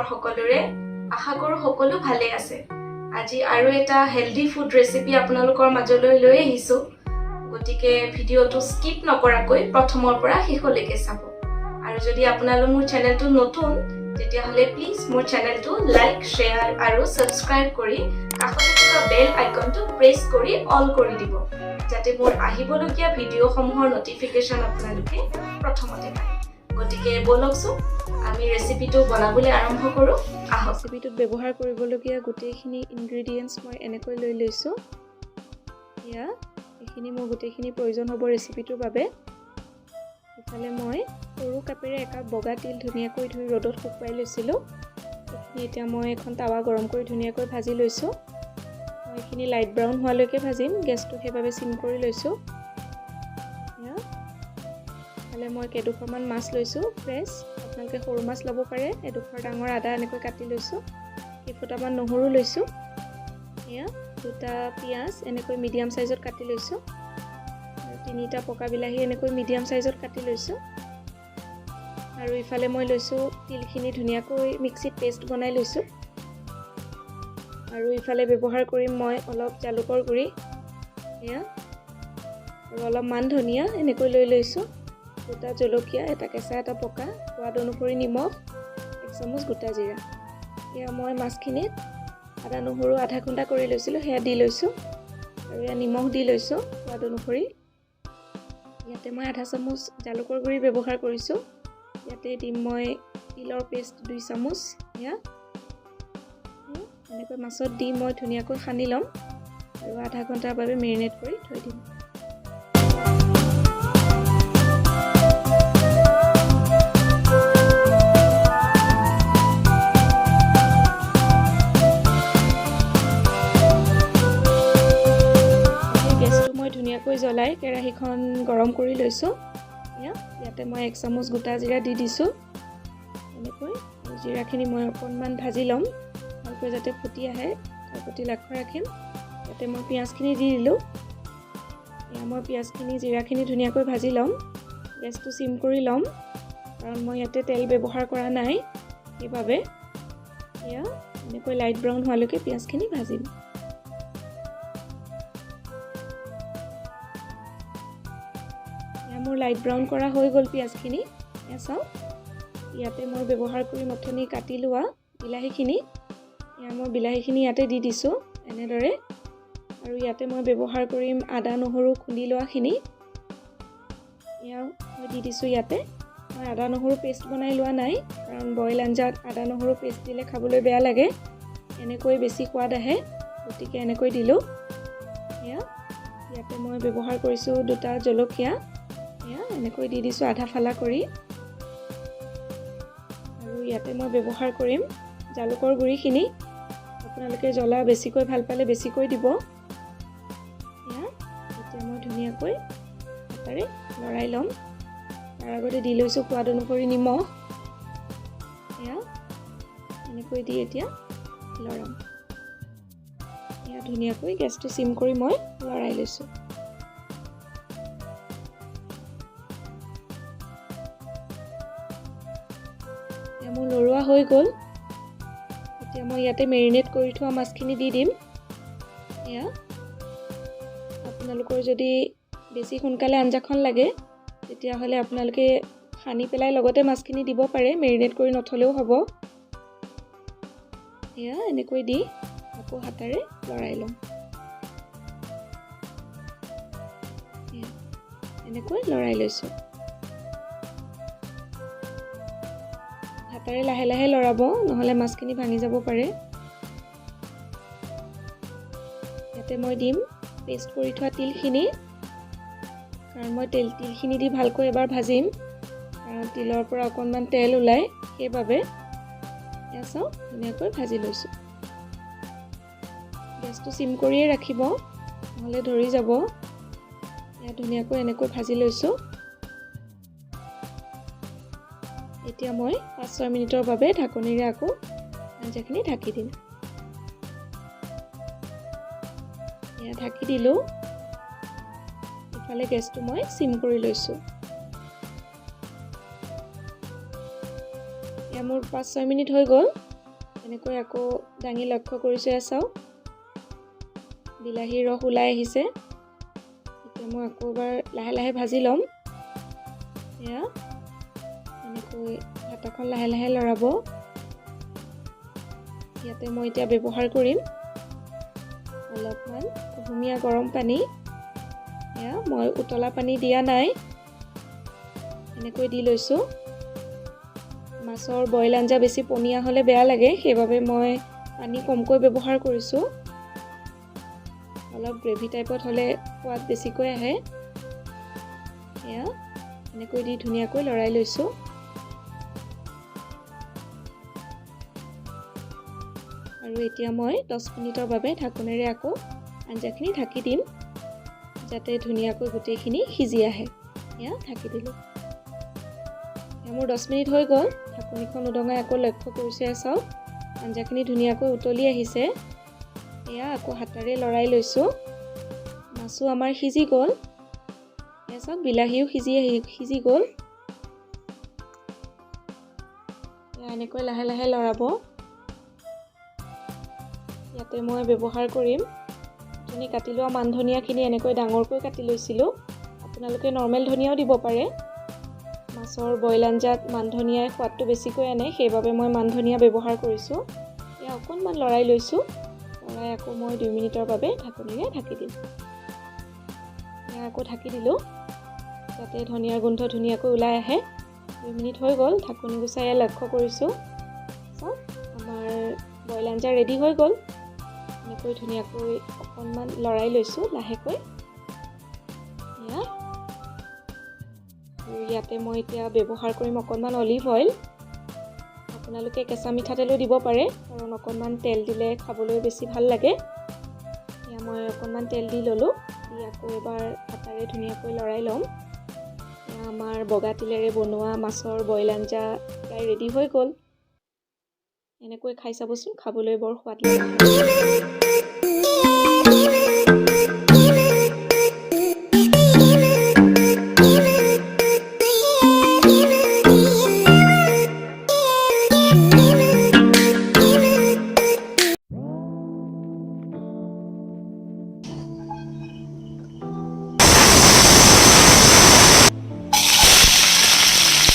খবৰ সকলোৰে আশা কৰো সকলো ভালে আছে আজি আৰু এটা হেলদি ফুড ৰেচিপি আপোনালোকৰ মাজলৈ লৈ আহিছো গতিকে ভিডিওটো স্কিপ নকৰাকৈ প্ৰথমৰ পৰা শেষলৈকে চাব আৰু যদি আপোনালোক মোৰ চেনেলটো নতুন তেতিয়া হলে প্লিজ মোৰ চেনেলটো লাইক শেয়াৰ আৰু সাবস্ক্ৰাইব কৰি কাষতে থকা বেল আইকনটো প্ৰেছ কৰি অল কৰি দিব যাতে মোৰ আহিবলগীয়া ভিডিওসমূহৰ নটিফিকেশন আপোনালোকে প্ৰথমতে পায় গতিকে বলকছো আমি ৰেচিপিটো বনাবলৈ আৰম্ভ কৰো আহক ৰেচিপিটোত ব্যৱহাৰ কৰিবলগীয়া গোটেইখিনি ইনগ্ৰেডিয়েন্টছ মই এনেকৈ লৈ লৈছো ইয়া এইখিনি মোৰ গোটেইখিনি প্ৰয়োজন হ'ব ৰেচিপিটোৰ বাবে ইফালে মই সৰু কাপেৰে একাপ বগা তিল ধুনীয়াকৈ ধুই ৰ'দত শুকুৱাই লৈছিলো এইখিনি এতিয়া মই এখন তাৱা গৰম কৰি ধুনীয়াকৈ ভাজি লৈছো মই এইখিনি লাইট ব্ৰাউন হোৱালৈকে ভাজিম গেছটো সেইভাবে সিম কৰি লৈছো ইয়া ফালে মই কেইডোখৰমান মাছ লৈছো ফ্ৰেছ আপোনালোকে সৰু মাছ ল'ব পাৰে এডোখৰ ডাঙৰ আদা এনেকৈ কাটি লৈছো কেইফুটামান নহৰু লৈছো ইয়া দুটা পিয়াজ এনেকৈ মিডিয়াম সাইজত কাটি লৈছো আৰু তিনিটা পকা বিলাহী এনেকৈ মিডিয়াম সাইজত কাটি লৈছো আৰু ইফালে মই লৈছো তিলখিনি ধুনীয়াকৈ মিক্সিত পেষ্ট বনাই লৈছো আৰু ইফালে ব্যৱহাৰ কৰিম মই অলপ জালুকৰ গুৰি ইয়া আৰু অলপ মান ধনিয়া এনেকৈ লৈ লৈছো গোটা জলকীয়া এটা কেঁচা এটা পকা সোৱাদ অনুসৰি নিমখ এক চামুচ গোটা জিৰা ইয়া মই মাছখিনিত আদা নহৰু আধা ঘণ্টা কৰি লৈছিলো হেয়া দি লৈছো আৰু ইয়া নিমখ দি লৈছো সোৱাদ অনুসৰি ইয়াতে মই আধা চামুচ জালুকৰ গুৰি ব্যৱহাৰ কৰিছো ইয়াতে দিম মই তিলৰ পেষ্ট 2 চামুচ ইয়া এনেকৈ মাছত দি মই ধুনীয়াকৈ সানি লম আৰু আধা ঘণ্টাৰ বাবে মেৰিনেট কৰি থৈ দিম ধুনীয়াকৈ জ্বলাই কেৰাহীখন গৰম কৰি লৈছো ইয়াতে মই 1 চামুচ গোটা জিৰা দি দিছো এনেকৈ জিৰাখিনি মই অকণমান ভাজি লম ভালকৈ যাতে ফুটি আহে তাৰ প্ৰতি লক্ষ্য ৰাখিম ইয়াতে মই পিয়াজখিনি দি দিলো মই পিয়াজখিনি জিৰাখিনি ধুনীয়াকৈ ভাজি লম গেছটো সিম কৰি লম কাৰণ মই ইয়াতে তেল ব্যৱহাৰ কৰা নাই সেইবাবে এনেকৈ লাইট ব্ৰাউন হোৱালৈকে পিয়াজখিনি ভাজিম মোৰ লাইট ব্ৰাউন কৰা হৈ গ'ল পিয়াজখিনি চাও ইয়াতে মই ব্যৱহাৰ কৰি মথনি কাটি লোৱা বিলাহীখিনি মই বিলাহীখিনি ইয়াতে দি দিছো এনেদৰে আৰু ইয়াতে মই ব্যৱহাৰ কৰিম আদা নহৰু খুন্দি লোৱাখিনি মই দি দিছো ইয়াতে মই আদা নহৰু পেষ্ট বনাই লোৱা নাই কাৰণ বইল আঞ্জাত আদা নহৰু পেষ্ট দিলে খাবলৈ বেয়া লাগে এনেকৈ বেছি সোৱাদ আহে গতিকে এনেকৈ দিলো ইয়াতে মই ব্যৱহাৰ কৰিছো দুটা জলকীয়া এনেকৈ দি দিছো আধা ফালা কৰি আৰু ইয়াতে মই ব্যৱহাৰ কৰিম জালুকৰ গুৰিখিনি আপোনালোকে জ্বলা বেছিকৈ ভাল পালে বেছিকৈ দিব এতিয়া মই ধুনীয়াকৈ হাতেৰে লৰাই ল'ম তাৰ আগতে দি লৈছো সোৱাদ অনুসৰি নিমখ এনেকৈ দি এতিয়া লৰাম ধুনীয়াকৈ গেছটো সিম কৰি মই লৰাই লৈছো মোৰ লৰোৱা হৈ গ'ল এতিয়া মই ইয়াতে মেৰিনেট কৰি থোৱা মাছখিনি দি দিম আপোনালোকৰ যদি বেছি সোনকালে আঞ্জাখন লাগে তেতিয়াহ'লে আপোনালোকে সানি পেলাই লগতে মাছখিনি দিব পাৰে মেৰিনেট কৰি নথলেও হ'ব এনেকৈ দি আকৌ হাতেৰে লৰাই ল'ম এনেকৈ লৰাই লৈছো হাতেৰে লাহে লাহে লৰাব নহলে মাছখিনি ভাঙি যাব পাৰে ইয়াতে মই দিম পেষ্ট কৰি থোৱা তিলখিনি কাৰণ মই তিলখিনি দি ভালকৈ এবাৰ ভাজিম কাৰণ তিলৰ পৰা অকণমান তেল ওলাই সেইবাবে চাও ধুনীয়াকৈ ভাজি লৈছো গেছটো সিম কৰিয়ে ৰাখিব নহলে ধৰি যাব ধুনীয়াকৈ এনেকৈ ভাজি লৈছো এতিয়া মই 5-6 মিনিটৰ বাবে ঢাকনিৰে আকৌ আঞ্জাখিনি ঢাকি দিম ঢাকি দিলো ইফালে গেছটো মই সিম কৰি লৈছো মোৰ 5-6 মিনিট হৈ গ'ল এনেকৈ আকৌ দাঙি লক্ষ্য কৰিছোঁ চাওক বিলাহীৰ ৰস ওলাই আহিছে। এতিয়া মই আকৌ এবাৰ লাহে লাহে ভাজি ল'ম। এয়া এনেকৈ হাতাখন লাহে লাহে লৰাব। ইয়াতে মই এতিয়া ব্যৱহাৰ কৰিম অলপমান কুহুমীয়া গৰম পানী। এয়া মই উতলা পানী দিয়া নাই, এনেকৈ দি লৈছোঁ। মাছৰ বইল আঞ্জা বেছি পনীয়া হ'লে বেয়া লাগে, সেইবাবে মই পানী কমকৈ ব্যৱহাৰ কৰিছোঁ। অলপ গ্ৰেভি টাইপত হ'লে সোৱাদ বেছিকৈ আহে। এয়া এনেকৈ দি ধুনীয়াকৈ লৰাই লৈছোঁ। আৰু এতিয়া মই 10 মিনিটৰ বাবে ঢাকোনেৰে আকৌ আঞ্জাখিনি ঢাকি দিম, যাতে ধুনীয়াকৈ গোটেইখিনি সিজি আহে। এয়া ঢাকি দিলোঁ। এয়া মোৰ 10 মিনিট হৈ গ'ল। ঢাকনিখন উদঙাই আকৌ লক্ষ্য কৰিছে চাওক আঞ্জাখিনি ধুনীয়াকৈ উতলি আহিছে। এয়া আকৌ হাতেৰে লৰাই লৈছোঁ। মাছো আমাৰ সিজি গ'ল। এয়া চাওক বিলাহীও সিজি গ'ল। এয়া এনেকৈ লাহে লাহে লৰাব। ইয়াতে মই ব্যৱহাৰ কৰিম আপুনি কাটি লোৱা মান ধনিয়াখিনি এনেকৈ ডাঙৰকৈ কাটি লৈছিলোঁ। আপোনালোকে নৰ্মেল ধনিয়াও দিব পাৰে। মাছৰ বইল আঞ্জাত মান ধনিয়াই সোৱাদটো বেছিকৈ আনে, সেইবাবে মই মান ধনিয়া ব্যৱহাৰ কৰিছোঁ। এয়া অকণমান লৰাই লৈছোঁ। লৰাই আকৌ মই 2 মিনিটৰ বাবে ঢাকনিৰে ঢাকি দিম। এয়া আকৌ ঢাকি দিলোঁ, যাতে ধনিয়াৰ গোন্ধ ধুনীয়াকৈ ওলাই আহে। 2 মিনিট হৈ গ'ল। ঢাকনি গুচাই লক্ষ্য কৰিছোঁ চাওক আমাৰ বইল আঞ্জা ৰেডি হৈ গ'ল। এনেকৈ ধুনীয়াকৈ অকণমান লৰাই লৈছোঁ লাহেকৈ। এয়া আৰু ইয়াতে মই এতিয়া ব্যৱহাৰ কৰিম অকণমান অলিভ অইল। আপোনালোকে কেঁচা মিঠাতেলো দিব পাৰে, কাৰণ অকণমান তেল দিলে খাবলৈ বেছি ভাল লাগে। এয়া মই অকণমান তেল দি ল'লোঁ। দি আকৌ এবাৰ হাতেৰে ধুনীয়াকৈ লৰাই ল'ম। এয়া আমাৰ বগা তিলেৰে বনোৱা মাছৰ বইল আঞ্জা প্ৰায় ৰেডি হৈ গ'ল। এনেকৈ খাই চাবচোন, খাবলৈ বৰ সোৱাদ লাগে।